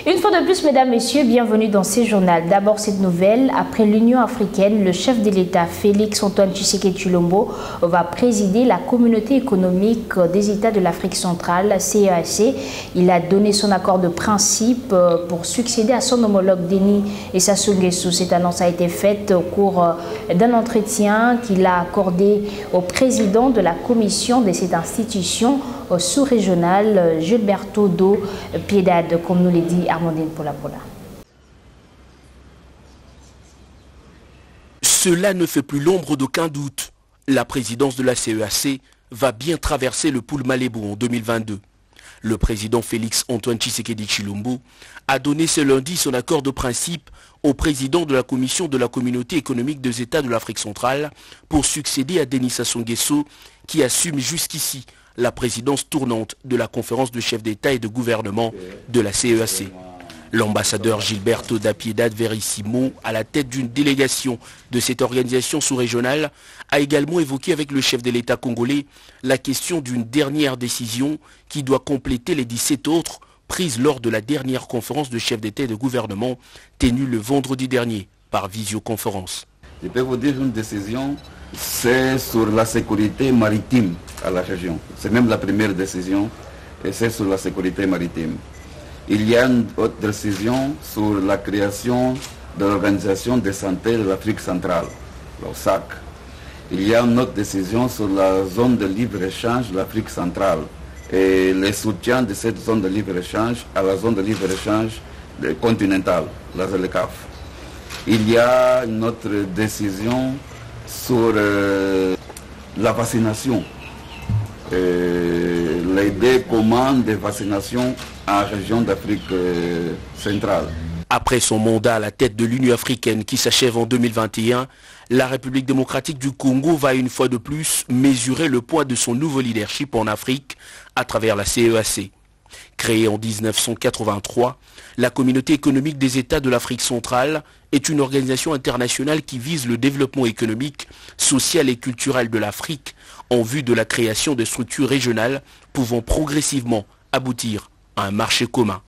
Une fois de plus, mesdames, messieurs, bienvenue dans ce journal. D'abord, cette nouvelle. Après l'Union africaine, le chef de l'État, Félix Antoine Tshisekedi Tshilombo, va présider la communauté économique des États de l'Afrique centrale, CEAC. Il a donné son accord de principe pour succéder à son homologue Denis Sassou Nguesso. Cette annonce a été faite au cours d'un entretien qu'il a accordé au président de la commission de cette institution sous-régionale, Gilberto do Piedade, comme nous l'a dit Armandine Pola. Cela ne fait plus l'ombre d'aucun doute. La présidence de la CEAC va bien traverser le pool Malebo en 2022. Le président Félix Antoine Tshisekedi Tshilombo a donné ce lundi son accord de principe au président de la commission de la communauté économique des États de l'Afrique centrale pour succéder à Denis Sassou Nguesso, qui assume jusqu'ici la présidence tournante de la conférence de chefs d'État et de gouvernement de la CEAC. L'ambassadeur Gilberto da Piedade Verissimo, à la tête d'une délégation de cette organisation sous-régionale, a également évoqué avec le chef de l'État congolais la question d'une dernière décision qui doit compléter les 17 autres prises lors de la dernière conférence de chefs d'État et de gouvernement tenue le vendredi dernier par visioconférence. Je peux vous dire une décision, c'est sur la sécurité maritime à la région. C'est même la première décision et c'est sur la sécurité maritime. Il y a une autre décision sur la création de l'Organisation de santé de l'Afrique centrale, l'OSAC. Il y a une autre décision sur la zone de libre-échange de l'Afrique centrale et le soutien de cette zone de libre-échange à la zone de libre-échange continentale, la ZLECAF. Il y a une autre décision sur la vaccination, les deux commandes de vaccination en région d'Afrique centrale. Après son mandat à la tête de l'Union africaine qui s'achève en 2021, la République démocratique du Congo va une fois de plus mesurer le poids de son nouveau leadership en Afrique à travers la CEAC. Créée en 1983, la Communauté économique des États de l'Afrique centrale est une organisation internationale qui vise le développement économique, social et culturel de l'Afrique en vue de la création de structures régionales pouvant progressivement aboutir à un marché commun.